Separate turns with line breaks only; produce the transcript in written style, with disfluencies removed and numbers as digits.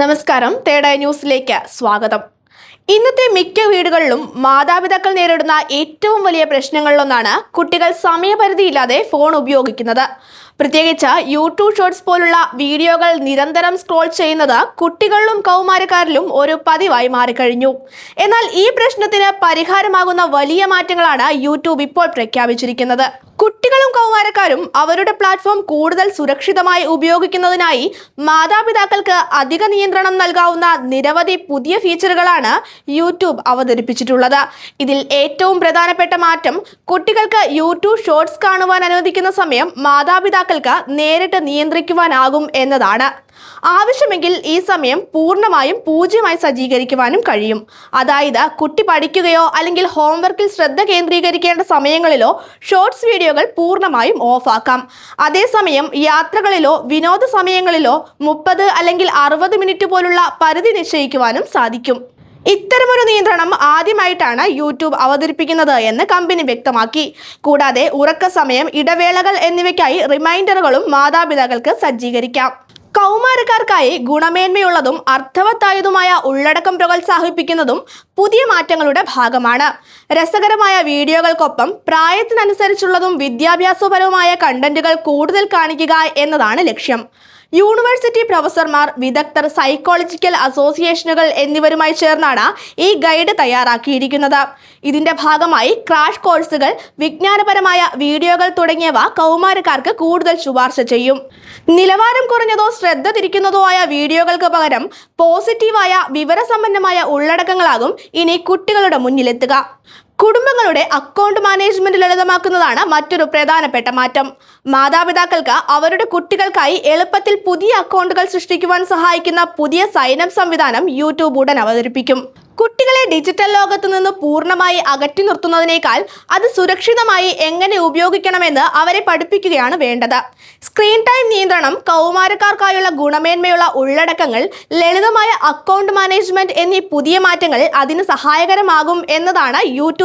നമസ്കാരം, തേട ന്യൂസിലേക്ക് സ്വാഗതം. ഇന്നത്തെ മിക്ക വീടുകളിലും മാതാപിതാക്കൾ നേരിടുന്ന ഏറ്റവും വലിയ പ്രശ്നങ്ങളിലൊന്നാണ് കുട്ടികൾ സമയപരിധിയില്ലാതെ ഫോൺ ഉപയോഗിക്കുന്നത്. പ്രത്യേകിച്ച് യൂട്യൂബ് ഷോർട്സ് പോലുള്ള വീഡിയോകൾ നിരന്തരം സ്ക്രോൾ ചെയ്യുന്നത് കുട്ടികളിലും കൗമാരക്കാരിലും ഒരു പതിവായി മാറിക്കഴിഞ്ഞു. എന്നാൽ ഈ പ്രശ്നത്തിന് പരിഹാരമാകുന്ന വലിയ മാറ്റങ്ങളാണ് യൂട്യൂബ് ഇപ്പോൾ പ്രഖ്യാപിച്ചിരിക്കുന്നത്. കുട്ടികളും കൗമാരക്കാരും അവരുടെ പ്ലാറ്റ്ഫോം കൂടുതൽ സുരക്ഷിതമായി ഉപയോഗിക്കുന്നതിനായി മാതാപിതാക്കൾക്ക് അധിക നിയന്ത്രണം നൽകാവുന്ന നിരവധി പുതിയ ഫീച്ചറുകളാണ് യൂട്യൂബ് അവതരിപ്പിച്ചിട്ടുള്ളത്. ഇതിൽ ഏറ്റവും പ്രധാനപ്പെട്ട മാറ്റം കുട്ടികൾക്ക് യൂട്യൂബ് ഷോർട്സ് കാണുവാൻ അനുവദിക്കുന്ന സമയം മാതാപിതാക്കൾക്ക് നേരിട്ട് നിയന്ത്രിക്കുവാനാകും എന്നതാണ്. ആവശ്യമെങ്കിൽ ഈ സമയം പൂർണ്ണമായും 0 സജ്ജീകരിക്കുവാനും കഴിയും. അതായത് കുട്ടി പഠിക്കുകയോ അല്ലെങ്കിൽ ഹോംവർക്കിൽ ശ്രദ്ധ കേന്ദ്രീകരിക്കേണ്ട സമയങ്ങളിലോ ഷോർട്സ് വീഡിയോകൾ പൂർണ്ണമായും ഓഫാക്കാം. അതേസമയം യാത്രകളിലോ വിനോദ സമയങ്ങളിലോ 30 അല്ലെങ്കിൽ 60 മിനിറ്റ് പോലുള്ള പരിധി നിശ്ചയിക്കുവാനും സാധിക്കും. ഇത്തരമൊരു നിയന്ത്രണം ആദ്യമായിട്ടാണ് യൂട്യൂബ് അവതരിപ്പിക്കുന്നത് എന്ന് കമ്പനി വ്യക്തമാക്കി. കൂടാതെ ഉറക്ക സമയം, ഇടവേളകൾ എന്നിവയ്ക്കായി റിമൈൻഡറുകളും മാതാപിതാക്കൾക്ക് സജ്ജീകരിക്കാം. കൗമാരക്കാർക്കായി ഗുണമേന്മയുള്ളതും അർത്ഥവത്തായതുമായ ഉള്ളടക്കം പ്രോത്സാഹിപ്പിക്കുന്നതും പുതിയ മാറ്റങ്ങളുടെ ഭാഗമാണ്. രസകരമായ വീഡിയോകൾക്കൊപ്പം പ്രായത്തിനനുസരിച്ചുള്ളതും വിദ്യാഭ്യാസപരവുമായ കണ്ടന്റുകൾ കൂടുതൽ കാണിക്കുക എന്നതാണ് ലക്ഷ്യം. യൂണിവേഴ്സിറ്റി പ്രൊഫസർമാർ, വിദഗ്ധർ, സൈക്കോളജിക്കൽ അസോസിയേഷനുകൾ എന്നിവരുമായി ചേർന്നാണ് ഈ ഗൈഡ് തയ്യാറാക്കിയിരിക്കുന്നത്. ഇതിന്റെ ഭാഗമായി ക്രാഷ് കോഴ്സുകൾ, വിജ്ഞാനപരമായ വീഡിയോകൾ തുടങ്ങിയവ കൗമാരക്കാർക്ക് കൂടുതൽ ശുപാർശ ചെയ്യും. നിലവാരം കുറഞ്ഞതോ ശ്രദ്ധ തിരിക്കുന്നതോ ആയ വീഡിയോകൾക്ക് പകരം പോസിറ്റീവായ വിവരസമ്പന്നമായ ഉള്ളടക്കങ്ങളാകും ഇനി കുട്ടികളുടെ മുന്നിലെത്തുക. കുടുംബങ്ങളുടെ അക്കൗണ്ട് മാനേജ്മെന്റ് ലളിതമാക്കുന്നതാണ് മറ്റൊരു പ്രധാനപ്പെട്ട മാറ്റം. മാതാപിതാക്കൾക്ക് അവരുടെ കുട്ടികൾക്കായി എളുപ്പത്തിൽ പുതിയ അക്കൗണ്ടുകൾ സൃഷ്ടിക്കുവാൻ സഹായിക്കുന്ന പുതിയ സൈൻ അപ്പ് സംവിധാനം യൂട്യൂബ് ഉടൻ അവതരിപ്പിക്കും. കുട്ടികളെ ഡിജിറ്റൽ ലോകത്ത് നിന്ന് പൂർണ്ണമായി അകറ്റി നിർത്തുന്നതിനേക്കാൾ അത് സുരക്ഷിതമായി എങ്ങനെ ഉപയോഗിക്കണമെന്ന് അവരെ പഠിപ്പിക്കുകയാണ് വേണ്ടത്. സ്ക്രീൻ ടൈം നിയന്ത്രണം, കൗമാരക്കാർക്കായുള്ള ഗുണമേന്മയുള്ള ഉള്ളടക്കങ്ങൾ, ലളിതമായ അക്കൗണ്ട് മാനേജ്മെന്റ് എന്നീ പുതിയ മാറ്റങ്ങൾ അതിന് സഹായകരമാകും എന്നതാണ് യൂട്യൂബ്